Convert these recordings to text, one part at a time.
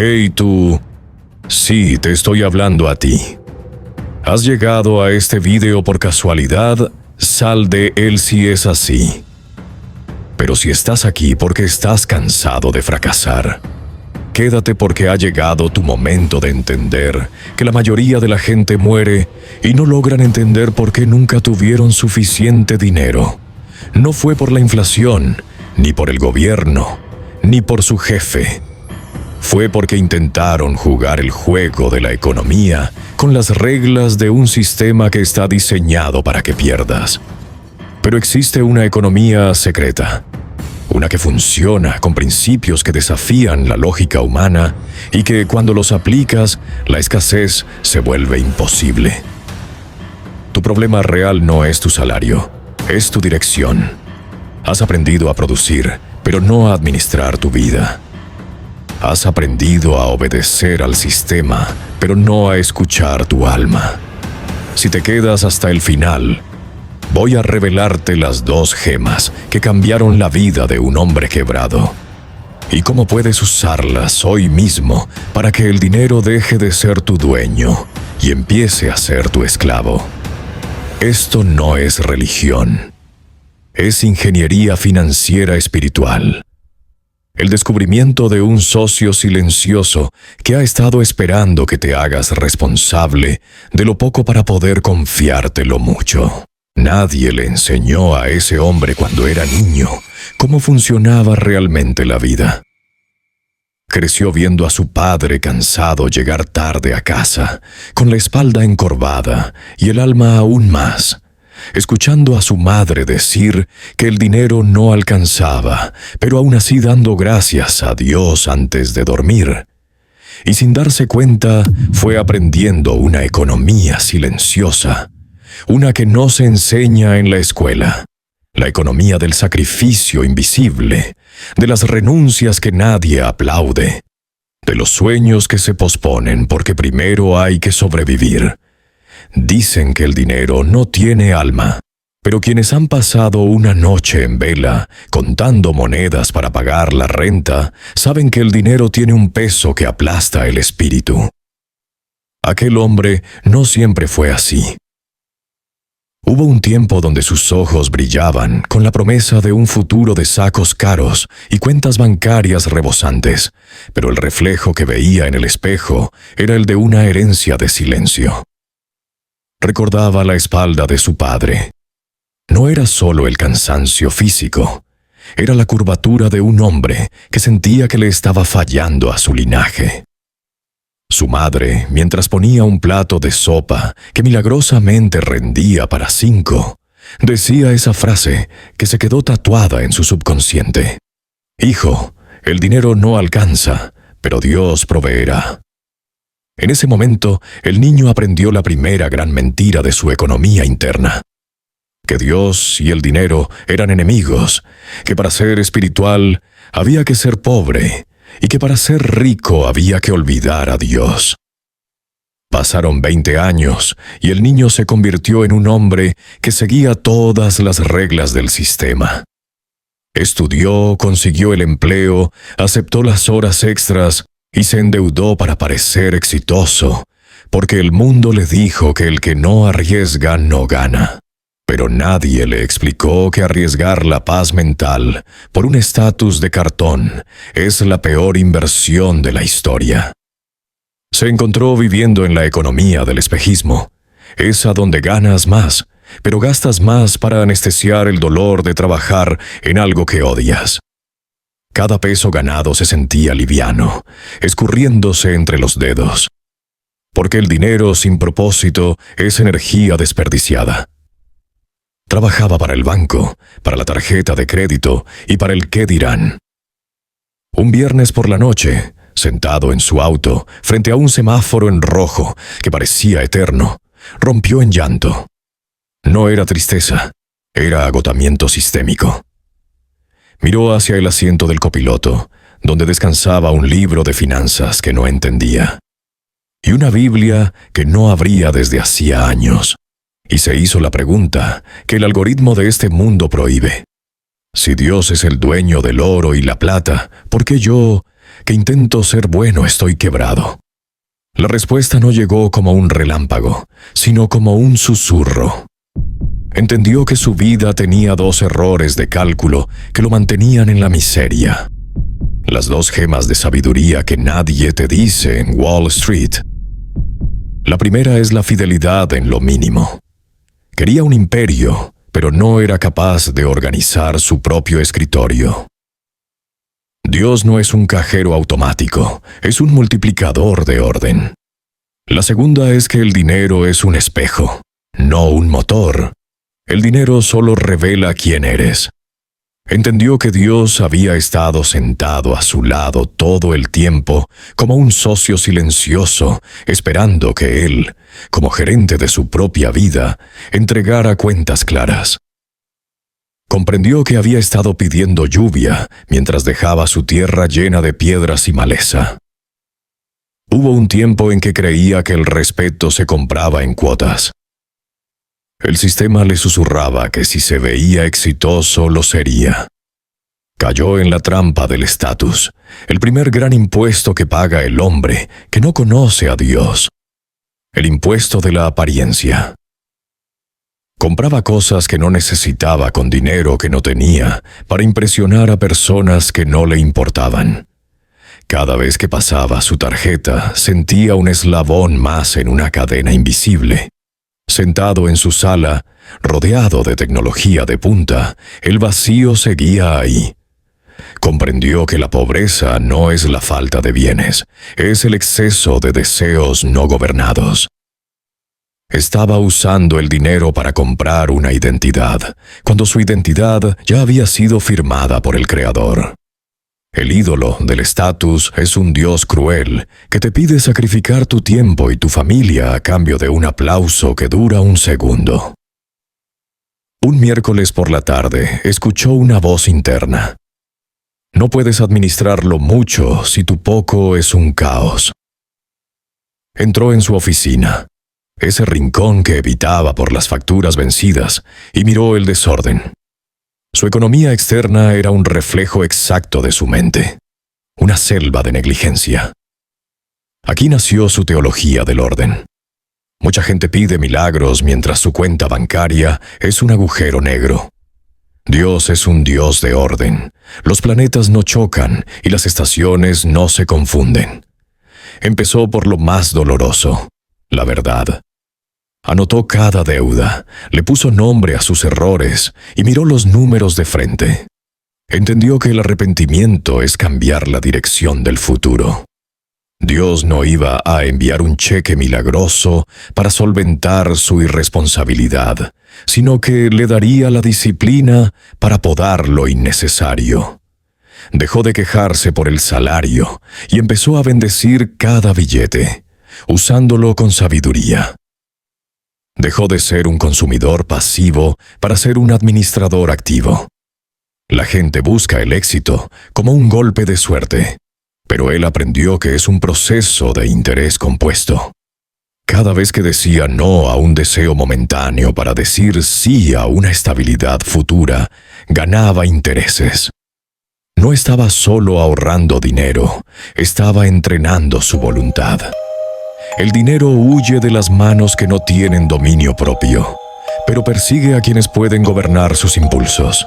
Hey tú, sí, te estoy hablando a ti. ¿Has llegado a este video por casualidad? Sal de él si es así. Pero si estás aquí porque estás cansado de fracasar, quédate porque ha llegado tu momento de entender que la mayoría de la gente muere y no logran entender por qué nunca tuvieron suficiente dinero. No fue por la inflación, ni por el gobierno, ni por su jefe. Fue porque intentaron jugar el juego de la economía con las reglas de un sistema que está diseñado para que pierdas. Pero existe una economía secreta, una que funciona con principios que desafían la lógica humana y que cuando los aplicas, la escasez se vuelve imposible. Tu problema real no es tu salario, es tu dirección. Has aprendido a producir, pero no a administrar tu vida. Has aprendido a obedecer al sistema, pero no a escuchar tu alma. Si te quedas hasta el final, voy a revelarte las 2 gemas que cambiaron la vida de un hombre quebrado y cómo puedes usarlas hoy mismo para que el dinero deje de ser tu dueño y empiece a ser tu esclavo. Esto no es religión, es ingeniería financiera espiritual. El descubrimiento de un socio silencioso que ha estado esperando que te hagas responsable de lo poco para poder confiarte lo mucho. Nadie le enseñó a ese hombre cuando era niño cómo funcionaba realmente la vida. Creció viendo a su padre cansado llegar tarde a casa, con la espalda encorvada y el alma aún más, escuchando a su madre decir que el dinero no alcanzaba, pero aún así dando gracias a Dios antes de dormir. Y sin darse cuenta, fue aprendiendo una economía silenciosa, una que no se enseña en la escuela, la economía del sacrificio invisible, de las renuncias que nadie aplaude, de los sueños que se posponen porque primero hay que sobrevivir. Dicen que el dinero no tiene alma, pero quienes han pasado una noche en vela contando monedas para pagar la renta, saben que el dinero tiene un peso que aplasta el espíritu. Aquel hombre no siempre fue así. Hubo un tiempo donde sus ojos brillaban con la promesa de un futuro de sacos caros y cuentas bancarias rebosantes, pero el reflejo que veía en el espejo era el de una herencia de silencio. Recordaba la espalda de su padre. No era solo el cansancio físico, era la curvatura de un hombre que sentía que le estaba fallando a su linaje. Su madre, mientras ponía un plato de sopa que milagrosamente rendía para 5, decía esa frase que se quedó tatuada en su subconsciente. «Hijo, el dinero no alcanza, pero Dios proveerá». En ese momento, el niño aprendió la primera gran mentira de su economía interna: que Dios y el dinero eran enemigos, que para ser espiritual había que ser pobre y que para ser rico había que olvidar a Dios. Pasaron 20 años y el niño se convirtió en un hombre que seguía todas las reglas del sistema. Estudió, consiguió el empleo, aceptó las horas extras y se endeudó para parecer exitoso, porque el mundo le dijo que el que no arriesga no gana. Pero nadie le explicó que arriesgar la paz mental por un estatus de cartón es la peor inversión de la historia. Se encontró viviendo en la economía del espejismo, esa donde ganas más, pero gastas más para anestesiar el dolor de trabajar en algo que odias. Cada peso ganado se sentía liviano, escurriéndose entre los dedos. Porque el dinero sin propósito es energía desperdiciada. Trabajaba para el banco, para la tarjeta de crédito y para el qué dirán. Un viernes por la noche, sentado en su auto, frente a un semáforo en rojo que parecía eterno, rompió en llanto. No era tristeza, era agotamiento sistémico. Miró hacia el asiento del copiloto, donde descansaba un libro de finanzas que no entendía, y una Biblia que no abría desde hacía años. Y se hizo la pregunta que el algoritmo de este mundo prohíbe. Si Dios es el dueño del oro y la plata, ¿por qué yo, que intento ser bueno estoy quebrado. La respuesta no llegó como un relámpago, sino como un susurro. Entendió que su vida tenía 2 errores de cálculo que lo mantenían en la miseria. Las 2 gemas de sabiduría que nadie te dice en Wall Street. La primera es la fidelidad en lo mínimo. Quería un imperio, pero no era capaz de organizar su propio escritorio. Dios no es un cajero automático, es un multiplicador de orden. La segunda es que el dinero es un espejo, no un motor. El dinero solo revela quién eres. Entendió que Dios había estado sentado a su lado todo el tiempo como un socio silencioso, esperando que él, como gerente de su propia vida, entregara cuentas claras. Comprendió que había estado pidiendo lluvia mientras dejaba su tierra llena de piedras y maleza. Hubo un tiempo en que creía que el respeto se compraba en cuotas. El sistema le susurraba que si se veía exitoso lo sería. Cayó en la trampa del estatus, el primer gran impuesto que paga el hombre que no conoce a Dios. El impuesto de la apariencia. Compraba cosas que no necesitaba con dinero que no tenía para impresionar a personas que no le importaban. Cada vez que pasaba su tarjeta, sentía un eslabón más en una cadena invisible. Sentado en su sala, rodeado de tecnología de punta, el vacío seguía ahí. Comprendió que la pobreza no es la falta de bienes, es el exceso de deseos no gobernados. Estaba usando el dinero para comprar una identidad, cuando su identidad ya había sido firmada por el Creador. El ídolo del estatus es un Dios cruel que te pide sacrificar tu tiempo y tu familia a cambio de un aplauso que dura un segundo. Un miércoles por la tarde escuchó una voz interna. No puedes administrarlo mucho si tu poco es un caos. Entró en su oficina, ese rincón que evitaba por las facturas vencidas, y miró el desorden. Su economía externa era un reflejo exacto de su mente, una selva de negligencia. Aquí nació su teología del orden. Mucha gente pide milagros mientras su cuenta bancaria es un agujero negro. Dios es un Dios de orden. Los planetas no chocan y las estaciones no se confunden. Empezó por lo más doloroso, la verdad. Anotó cada deuda, le puso nombre a sus errores y miró los números de frente. Entendió que el arrepentimiento es cambiar la dirección del futuro. Dios no iba a enviar un cheque milagroso para solventar su irresponsabilidad, sino que le daría la disciplina para podar lo innecesario. Dejó de quejarse por el salario y empezó a bendecir cada billete, usándolo con sabiduría. Dejó de ser un consumidor pasivo para ser un administrador activo. La gente busca el éxito como un golpe de suerte, pero él aprendió que es un proceso de interés compuesto. Cada vez que decía no a un deseo momentáneo para decir sí a una estabilidad futura, ganaba intereses. No estaba solo ahorrando dinero, estaba entrenando su voluntad. El dinero huye de las manos que no tienen dominio propio, pero persigue a quienes pueden gobernar sus impulsos.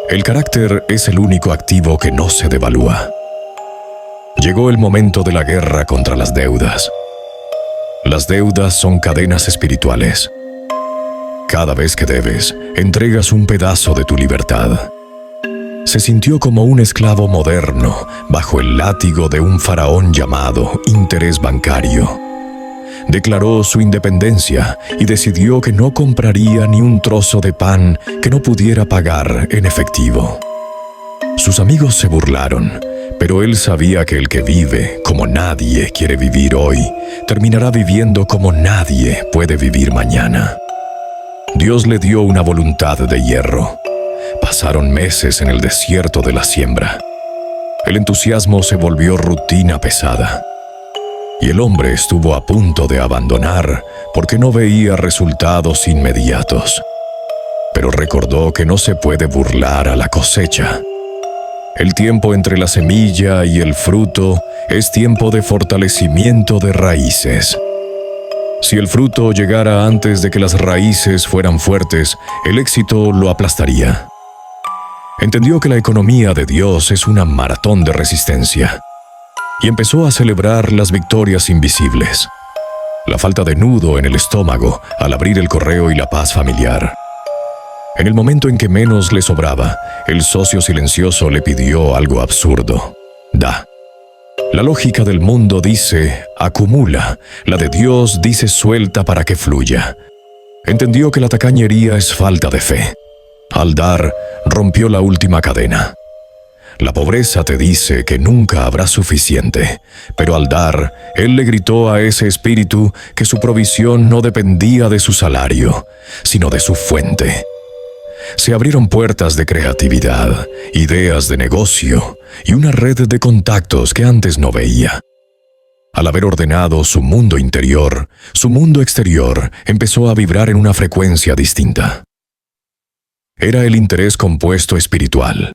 El carácter es el único activo que no se devalúa. Llegó el momento de la guerra contra las deudas. Las deudas son cadenas espirituales. Cada vez que debes, entregas un pedazo de tu libertad. Se sintió como un esclavo moderno bajo el látigo de un faraón llamado interés bancario. Declaró su independencia y decidió que no compraría ni un trozo de pan que no pudiera pagar en efectivo. Sus amigos se burlaron, pero él sabía que el que vive como nadie quiere vivir hoy, terminará viviendo como nadie puede vivir mañana. Dios le dio una voluntad de hierro. Pasaron meses en el desierto de la siembra. El entusiasmo se volvió rutina pesada. Y el hombre estuvo a punto de abandonar porque no veía resultados inmediatos. Pero recordó que no se puede burlar a la cosecha. El tiempo entre la semilla y el fruto es tiempo de fortalecimiento de raíces. Si el fruto llegara antes de que las raíces fueran fuertes, el éxito lo aplastaría. Entendió que la economía de Dios es una maratón de resistencia y empezó a celebrar las victorias invisibles. La falta de nudo en el estómago al abrir el correo y la paz familiar. En el momento en que menos le sobraba, el socio silencioso le pidió algo absurdo. Da. La lógica del mundo dice, acumula. La de Dios dice, suelta para que fluya. Entendió que la tacañería es falta de fe. Al dar, rompió la última cadena. La pobreza te dice que nunca habrá suficiente, pero al dar, él le gritó a ese espíritu que su provisión no dependía de su salario, sino de su fuente. Se abrieron puertas de creatividad, ideas de negocio y una red de contactos que antes no veía. Al haber ordenado su mundo interior, su mundo exterior empezó a vibrar en una frecuencia distinta. Era el interés compuesto espiritual.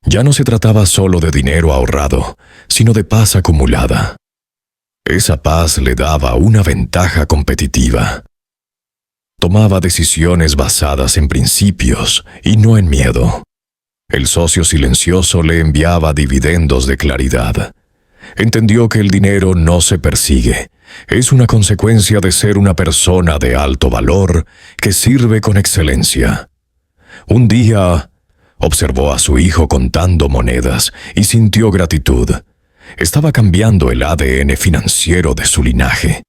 Ya no se trataba solo de dinero ahorrado, sino de paz acumulada. Esa paz le daba una ventaja competitiva. Tomaba decisiones basadas en principios y no en miedo. El socio silencioso le enviaba dividendos de claridad. Entendió que el dinero no se persigue, es una consecuencia de ser una persona de alto valor que sirve con excelencia. Un día observó a su hijo contando monedas y sintió gratitud. Estaba cambiando el ADN financiero de su linaje.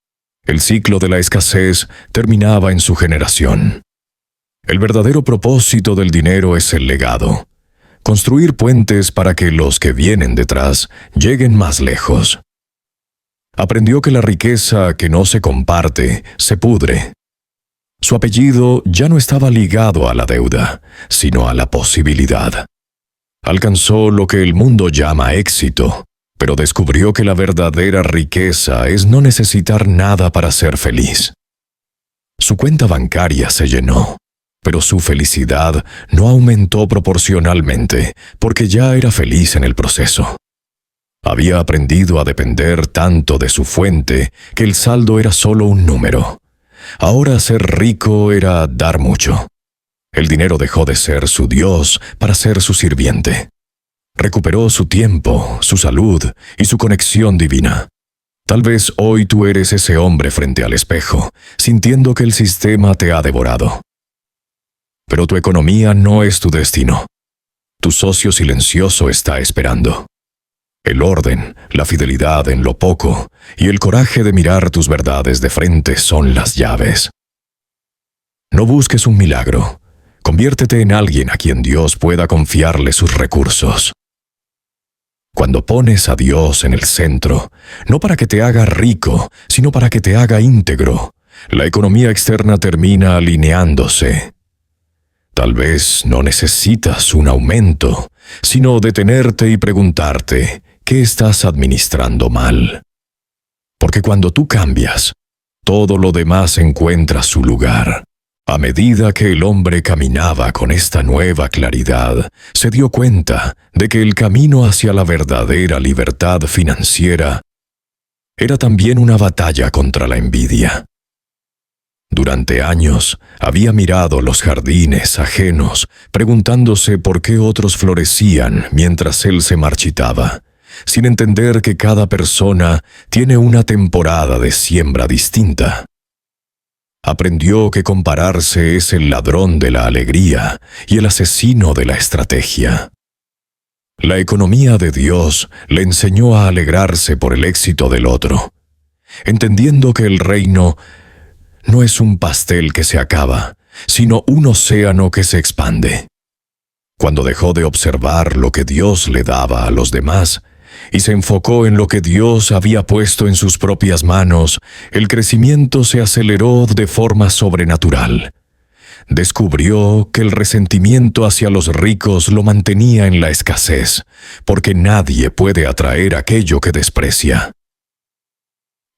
El ciclo de la escasez terminaba en su generación. El verdadero propósito del dinero es el legado. Construir puentes para que los que vienen detrás lleguen más lejos. Aprendió que la riqueza que no se comparte se pudre. Su apellido ya no estaba ligado a la deuda, sino a la posibilidad. Alcanzó lo que el mundo llama éxito, pero descubrió que la verdadera riqueza es no necesitar nada para ser feliz. Su cuenta bancaria se llenó, pero su felicidad no aumentó proporcionalmente, porque ya era feliz en el proceso. Había aprendido a depender tanto de su fuente que el saldo era solo un número. Ahora ser rico era dar mucho. El dinero dejó de ser su Dios para ser su sirviente. Recuperó su tiempo, su salud y su conexión divina. Tal vez hoy tú eres ese hombre frente al espejo, sintiendo que el sistema te ha devorado. Pero tu economía no es tu destino. Tu socio silencioso está esperando. El orden, la fidelidad en lo poco y el coraje de mirar tus verdades de frente son las llaves. No busques un milagro. Conviértete en alguien a quien Dios pueda confiarle sus recursos. Cuando pones a Dios en el centro, no para que te haga rico, sino para que te haga íntegro, la economía externa termina alineándose. Tal vez no necesitas un aumento, sino detenerte y preguntarte, ¿qué estás administrando mal? Porque cuando tú cambias, todo lo demás encuentra su lugar. A medida que el hombre caminaba con esta nueva claridad, se dio cuenta de que el camino hacia la verdadera libertad financiera era también una batalla contra la envidia. Durante años había mirado los jardines ajenos, preguntándose por qué otros florecían mientras él se marchitaba, sin entender que cada persona tiene una temporada de siembra distinta. Aprendió que compararse es el ladrón de la alegría y el asesino de la estrategia. La economía de Dios le enseñó a alegrarse por el éxito del otro, entendiendo que el reino no es un pastel que se acaba, sino un océano que se expande. Cuando dejó de observar lo que Dios le daba a los demás y se enfocó en lo que Dios había puesto en sus propias manos, el crecimiento se aceleró de forma sobrenatural. Descubrió que el resentimiento hacia los ricos lo mantenía en la escasez, porque nadie puede atraer aquello que desprecia.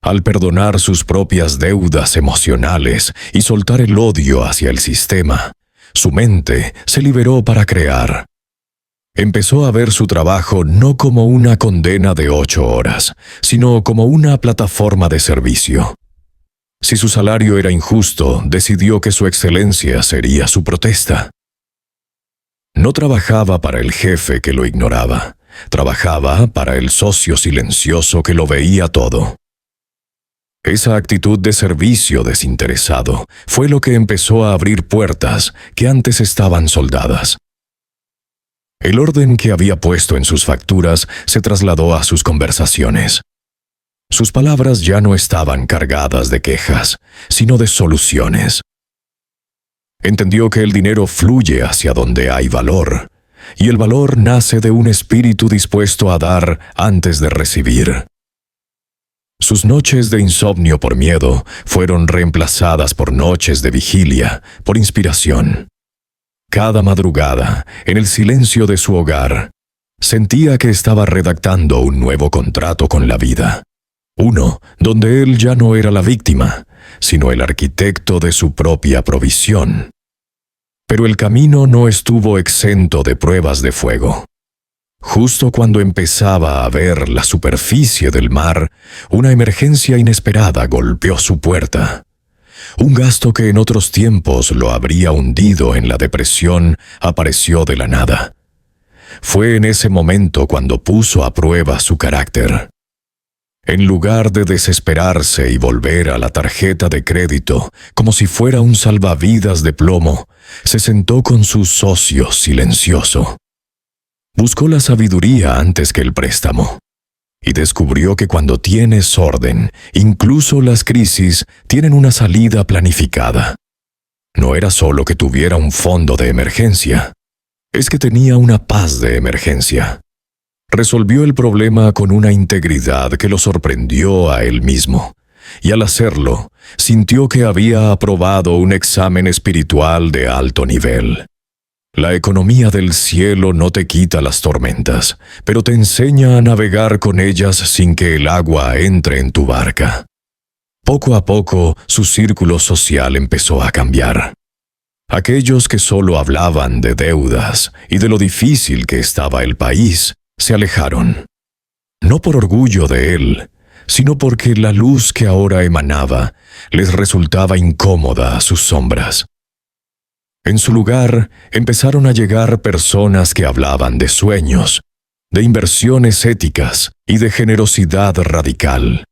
Al perdonar sus propias deudas emocionales y soltar el odio hacia el sistema, su mente se liberó para crear. empezó a ver su trabajo no como una condena de 8 horas, sino como una plataforma de servicio. Si su salario era injusto, decidió que su excelencia sería su protesta. No trabajaba para el jefe que lo ignoraba, trabajaba para el socio silencioso que lo veía todo. Esa actitud de servicio desinteresado fue lo que empezó a abrir puertas que antes estaban soldadas. El orden que había puesto en sus facturas se trasladó a sus conversaciones. Sus palabras ya no estaban cargadas de quejas, sino de soluciones. Entendió que el dinero fluye hacia donde hay valor, y el valor nace de un espíritu dispuesto a dar antes de recibir. Sus noches de insomnio por miedo fueron reemplazadas por noches de vigilia, por inspiración. Cada madrugada, en el silencio de su hogar, sentía que estaba redactando un nuevo contrato con la vida. Uno donde él ya no era la víctima, sino el arquitecto de su propia provisión. Pero el camino no estuvo exento de pruebas de fuego. Justo cuando empezaba a ver la superficie del mar, una emergencia inesperada golpeó su puerta. Un gasto que en otros tiempos lo habría hundido en la depresión apareció de la nada. Fue en ese momento cuando puso a prueba su carácter. En lugar de desesperarse y volver a la tarjeta de crédito como si fuera un salvavidas de plomo, se sentó con su socio silencioso. Buscó la sabiduría antes que el préstamo. Y descubrió que cuando tienes orden, incluso las crisis tienen una salida planificada. No era solo que tuviera un fondo de emergencia, es que tenía una paz de emergencia. Resolvió el problema con una integridad que lo sorprendió a él mismo, y al hacerlo, sintió que había aprobado un examen espiritual de alto nivel. La economía del cielo no te quita las tormentas, pero te enseña a navegar con ellas sin que el agua entre en tu barca. Poco a poco, su círculo social empezó a cambiar. Aquellos que solo hablaban de deudas y de lo difícil que estaba el país, se alejaron. No por orgullo de él, sino porque la luz que ahora emanaba les resultaba incómoda a sus sombras. En su lugar, empezaron a llegar personas que hablaban de sueños, de inversiones éticas y de generosidad radical.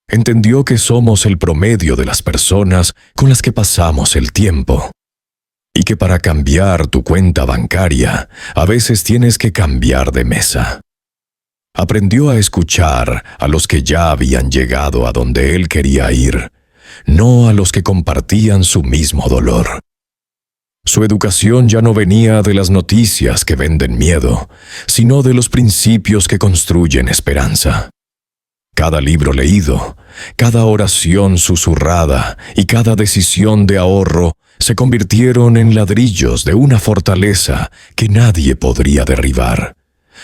Entendió que somos el promedio de las personas con las que pasamos el tiempo, y que para cambiar tu cuenta bancaria, a veces tienes que cambiar de mesa. Aprendió a escuchar a los que ya habían llegado a donde él quería ir, no a los que compartían su mismo dolor. Su educación ya no venía de las noticias que venden miedo, sino de los principios que construyen esperanza. Cada libro leído, cada oración susurrada y cada decisión de ahorro se convirtieron en ladrillos de una fortaleza que nadie podría derribar,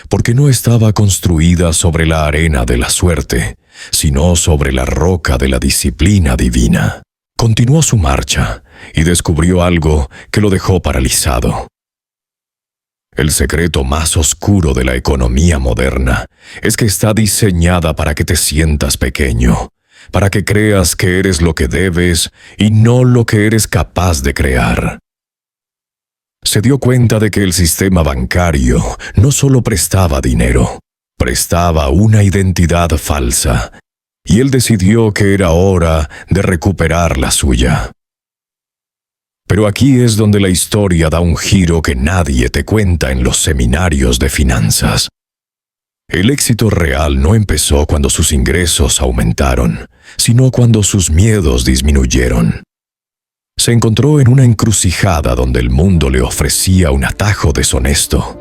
porque no estaba construida sobre la arena de la suerte, sino sobre la roca de la disciplina divina. Continuó su marcha y descubrió algo que lo dejó paralizado. El secreto más oscuro de la economía moderna es que está diseñada para que te sientas pequeño, para que creas que eres lo que debes y no lo que eres capaz de crear. Se dio cuenta de que el sistema bancario no solo prestaba dinero, prestaba una identidad falsa, y él decidió que era hora de recuperar la suya. Pero aquí es donde la historia da un giro que nadie te cuenta en los seminarios de finanzas. El éxito real no empezó cuando sus ingresos aumentaron, sino cuando sus miedos disminuyeron. Se encontró en una encrucijada donde el mundo le ofrecía un atajo deshonesto,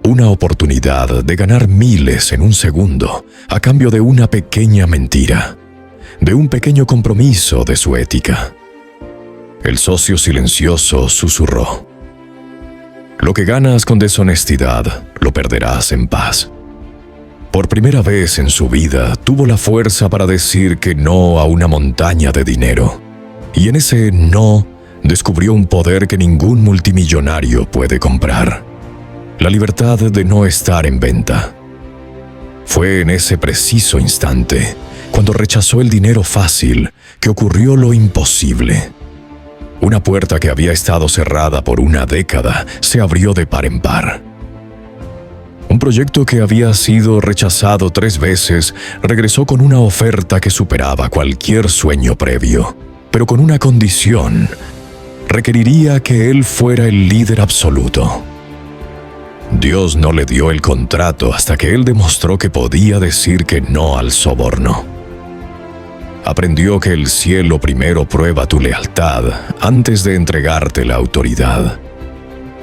una oportunidad de ganar miles en un segundo a cambio de una pequeña mentira, de un pequeño compromiso de su ética. El socio silencioso susurró: «Lo que ganas con deshonestidad, lo perderás en paz». Por primera vez en su vida, tuvo la fuerza para decir que no a una montaña de dinero. Y en ese no, descubrió un poder que ningún multimillonario puede comprar: la libertad de no estar en venta. Fue en ese preciso instante, cuando rechazó el dinero fácil, que ocurrió lo imposible. Una puerta que había estado cerrada por una década se abrió de par en par. Un proyecto que había sido rechazado 3 veces regresó con una oferta que superaba cualquier sueño previo, pero con una condición: requeriría que él fuera el líder absoluto. Dios no le dio el contrato hasta que él demostró que podía decir que no al soborno. Aprendió que el cielo primero prueba tu lealtad antes de entregarte la autoridad.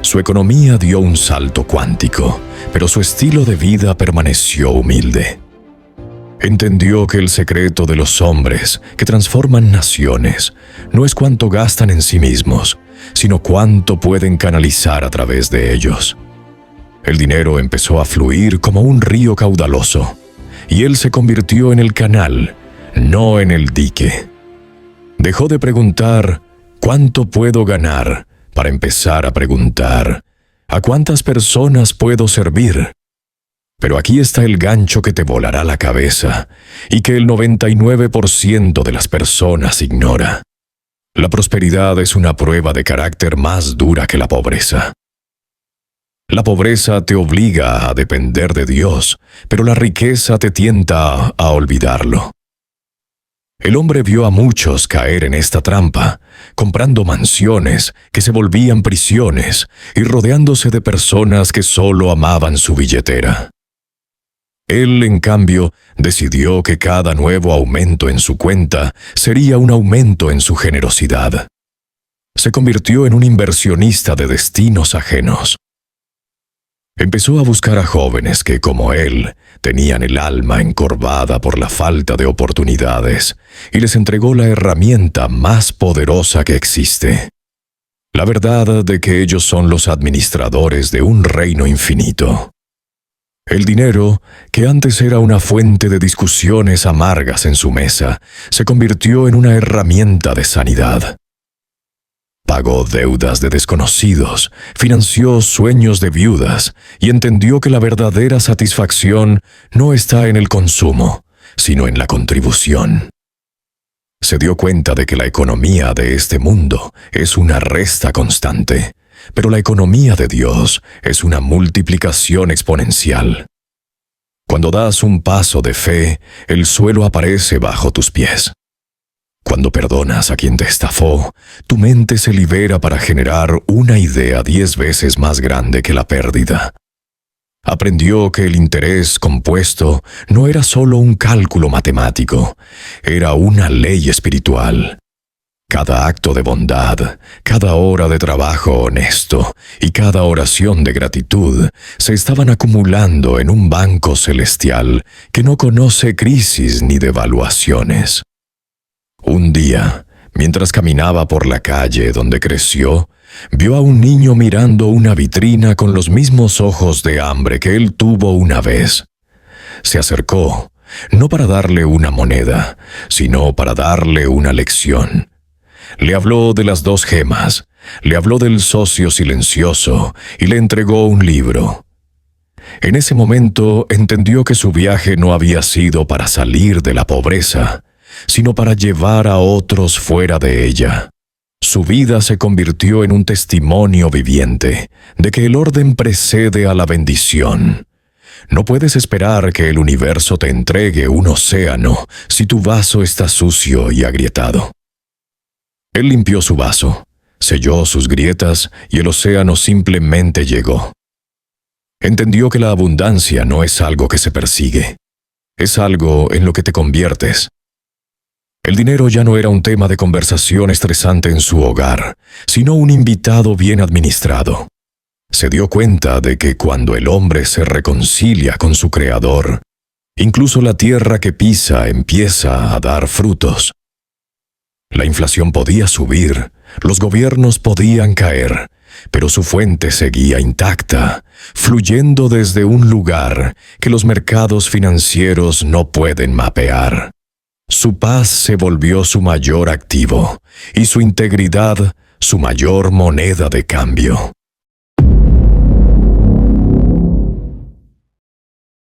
Su economía dio un salto cuántico, pero su estilo de vida permaneció humilde. Entendió que el secreto de los hombres que transforman naciones no es cuánto gastan en sí mismos, sino cuánto pueden canalizar a través de ellos. El dinero empezó a fluir como un río caudaloso, y él se convirtió en el canal, no en el dique. Dejó de preguntar ¿cuánto puedo ganar?, para empezar a preguntar ¿a cuántas personas puedo servir? Pero aquí está el gancho que te volará la cabeza y que el 99% de las personas ignora. La prosperidad es una prueba de carácter más dura que la pobreza. La pobreza te obliga a depender de Dios, pero la riqueza te tienta a olvidarlo. El hombre vio a muchos caer en esta trampa, comprando mansiones que se volvían prisiones y rodeándose de personas que solo amaban su billetera. Él, en cambio, decidió que cada nuevo aumento en su cuenta sería un aumento en su generosidad. Se convirtió en un inversionista de destinos ajenos. Empezó a buscar a jóvenes que, como él, tenían el alma encorvada por la falta de oportunidades, y les entregó la herramienta más poderosa que existe: la verdad de que ellos son los administradores de un reino infinito. El dinero, que antes era una fuente de discusiones amargas en su mesa, se convirtió en una herramienta de sanidad. Pagó deudas de desconocidos, financió sueños de viudas y entendió que la verdadera satisfacción no está en el consumo, sino en la contribución. Se dio cuenta de que la economía de este mundo es una resta constante, pero la economía de Dios es una multiplicación exponencial. Cuando das un paso de fe, el suelo aparece bajo tus pies. Cuando perdonas a quien te estafó, tu mente se libera para generar una idea 10 veces más grande que la pérdida. Aprendió que el interés compuesto no era solo un cálculo matemático, era una ley espiritual. Cada acto de bondad, cada hora de trabajo honesto y cada oración de gratitud se estaban acumulando en un banco celestial que no conoce crisis ni devaluaciones. Un día, mientras caminaba por la calle donde creció, vio a un niño mirando una vitrina con los mismos ojos de hambre que él tuvo una vez. Se acercó, no para darle una moneda, sino para darle una lección. Le habló de las 2 gemas, le habló del socio silencioso y le entregó un libro. En ese momento entendió que su viaje no había sido para salir de la pobreza, sino para llevar a otros fuera de ella. Su vida se convirtió en un testimonio viviente de que el orden precede a la bendición. No puedes esperar que el universo te entregue un océano si tu vaso está sucio y agrietado. Él limpió su vaso, selló sus grietas y el océano simplemente llegó. Entendió que la abundancia no es algo que se persigue, es algo en lo que te conviertes. El dinero ya no era un tema de conversación estresante en su hogar, sino un invitado bien administrado. Se dio cuenta de que cuando el hombre se reconcilia con su Creador, incluso la tierra que pisa empieza a dar frutos. La inflación podía subir, los gobiernos podían caer, pero su fuente seguía intacta, fluyendo desde un lugar que los mercados financieros no pueden mapear. Su paz se volvió su mayor activo y su integridad su mayor moneda de cambio.